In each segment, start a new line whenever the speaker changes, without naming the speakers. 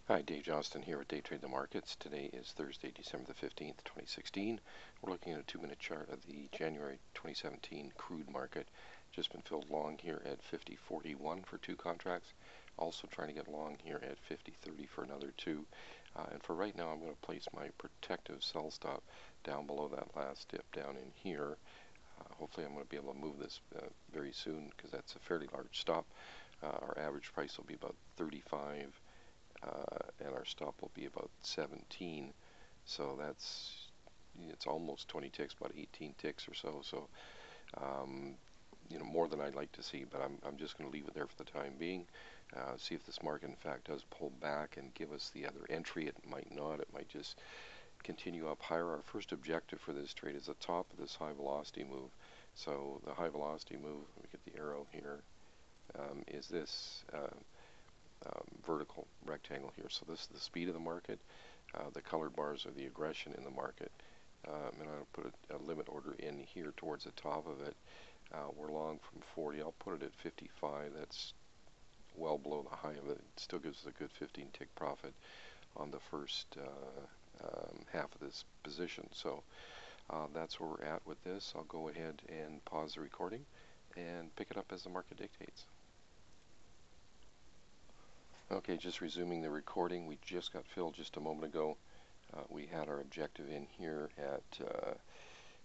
Hi, Dave Johnston here at Day Trade the Markets. Today is Thursday, December the 15th, 2016. We're looking at a 2-minute chart of the January 2017 crude market. Just been filled long here at 50.41 for 2 contracts. Also trying to get long here at 50.30 for another 2. And for right now, I'm going to place my protective sell stop down below that last dip down in here. Hopefully I'm going to be able to move this very soon because that's a fairly large stop. Our average price will be about 35. And our stop will be about 17, so it's almost 20 ticks, about 18 ticks or so. So more than I'd like to see, but I'm just going to leave it there for the time being. See if this market in fact does pull back and give us the other entry. It might not. It might just continue up higher. Our first objective for this trade is the top of this high velocity move. So the high velocity move, let me get the arrow here, is this vertical rectangle here. So this is the speed of the market. The colored bars are the aggression in the market. And I'll put a limit order in here towards the top of it. We're long from 40. I'll put it at 55. That's well below the high of it. It still gives us a good 15 tick profit on the first half of this position. So that's where we're at with this. I'll go ahead and pause the recording and pick it up as the market dictates. Okay, just resuming the recording. We just got filled just a moment ago. We had our objective in here at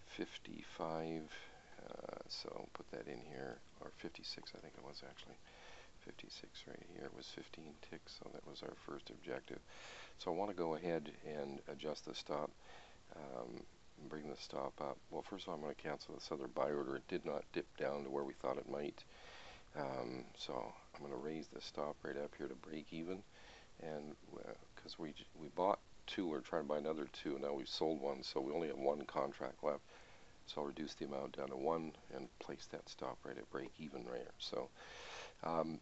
55, so I'll put that in here, or 56 I think it was actually. 56 right here was 15 ticks, so that was our first objective. So I want to go ahead and adjust the stop, bring the stop up. Well, first of all, I'm going to cancel this other buy order. It did not dip down to where we thought it might. So I'm going to raise the stop right up here to break even, and because we bought 2, we're trying to buy another 2, now we've sold 1, so we only have 1 contract left. So I'll reduce the amount down to 1 and place that stop right at break even right here. So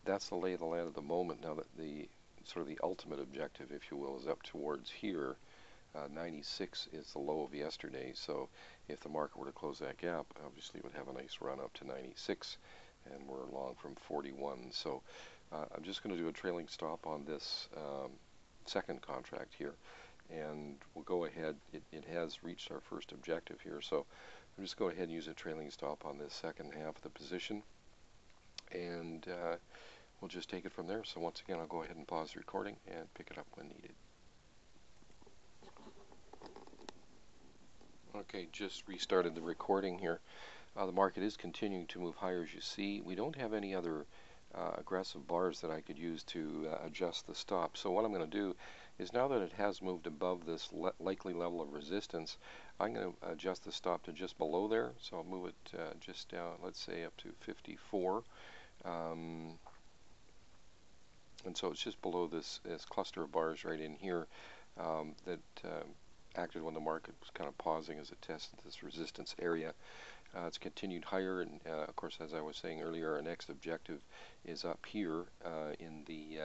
that's the lay of the land at the moment. Now that the sort of the ultimate objective, if you will, is up towards here. 96 is the low of yesterday, so if the market were to close that gap, obviously it would have a nice run up to 96. And we're long from 41. So I'm just going to do a trailing stop on this second contract here, and we'll go ahead. It has reached our first objective here, so I'm just going to go ahead and use a trailing stop on this second half of the position, and we'll just take it from there. So once again, I'll go ahead and pause the recording and pick it up when needed. Okay, just restarted the recording here. The market is continuing to move higher, as you see. We don't have any other aggressive bars that I could use to adjust the stop. So what I'm going to do is, now that it has moved above this likely level of resistance, I'm going to adjust the stop to just below there. So I'll move it just down, let's say up to 54. And so it's just below this cluster of bars right in here that acted when the market was kind of pausing as it tested this resistance area. It's continued higher, and of course, as I was saying earlier, our next objective is up here in the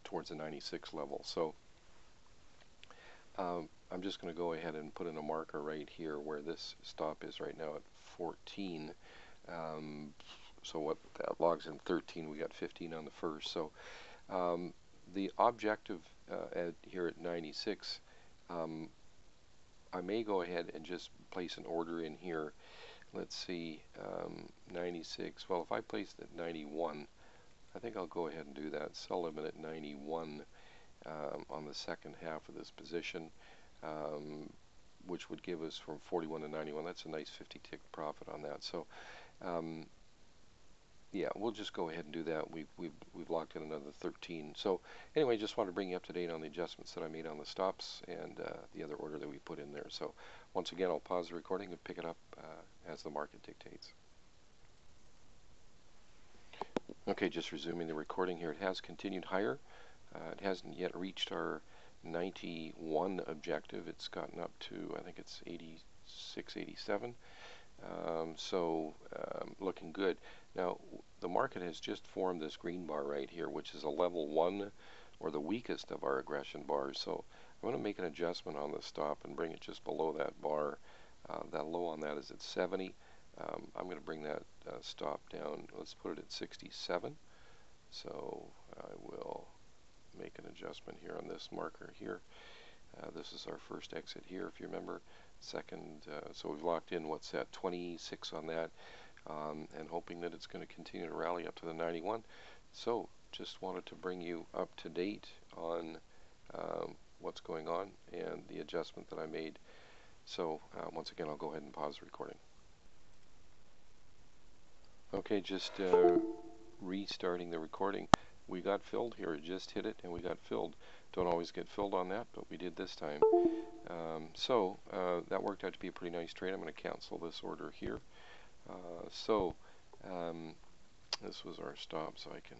towards the 96 level. So I'm just going to go ahead and put in a marker right here where this stop is right now at 14. So what that logs in 13, we got 15 on the first. So the objective here at 96. I may go ahead and just place an order in here. Let's see, 96. Well, if I placed it at 91, I think I'll go ahead and do that. Sell limit at 91 on the second half of this position, which would give us from 41 to 91. That's a nice 50 tick profit on that. So yeah, we'll just go ahead and do that. We've locked in another 13. So anyway, just want to bring you up to date on the adjustments that I made on the stops and the other order that we put in there. So once again, I'll pause the recording and pick it up as the market dictates. Okay, just resuming the recording here. It has continued higher. It hasn't yet reached our 91 objective. It's gotten up to, I think it's 86, 87. So looking good. Now the market has just formed this green bar right here, which is a level 1 or the weakest of our aggression bars. So I'm going to make an adjustment on the stop and bring it just below that bar. That low on that is at 70. I'm going to bring that stop down. Let's put it at 67. So I will make an adjustment. adjustment here on this marker here. This is our first exit here, if you remember. Second, so we've locked in, what's that, 26 on that, and hoping that it's going to continue to rally up to the 91. So just wanted to bring you up to date on what's going on and the adjustment that I made. So once again, I'll go ahead and pause the recording. Okay, just restarting the recording. We got filled here. It just hit it and we got filled. Don't always get filled on that, but we did this time. So that worked out to be a pretty nice trade. I'm going to cancel this order here. This was our stop, so I can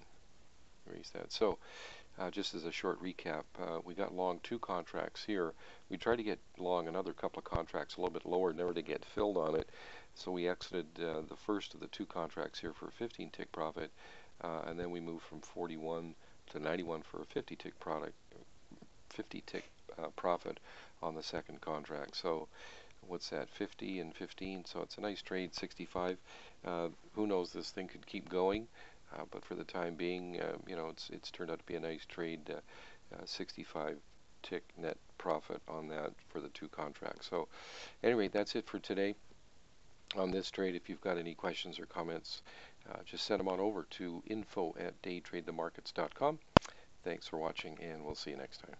erase that. So just as a short recap, we got long 2 contracts here. We tried to get long another couple of contracts a little bit lower, never to get filled on it. So we exited the first of the 2 contracts here for a 15 tick profit, and then we moved from 41 to 91 for a 50 tick profit on the second contract. So what's that, 50 and 15? So it's a nice trade, 65. Who knows, this thing could keep going, but for the time being, you know, it's turned out to be a nice trade, 65 tick net profit on that for the 2 contracts. So anyway, that's it for today on this trade. If you've got any questions or comments, just send them on over to info@daytradethemarkets.com. Thanks for watching, and we'll see you next time.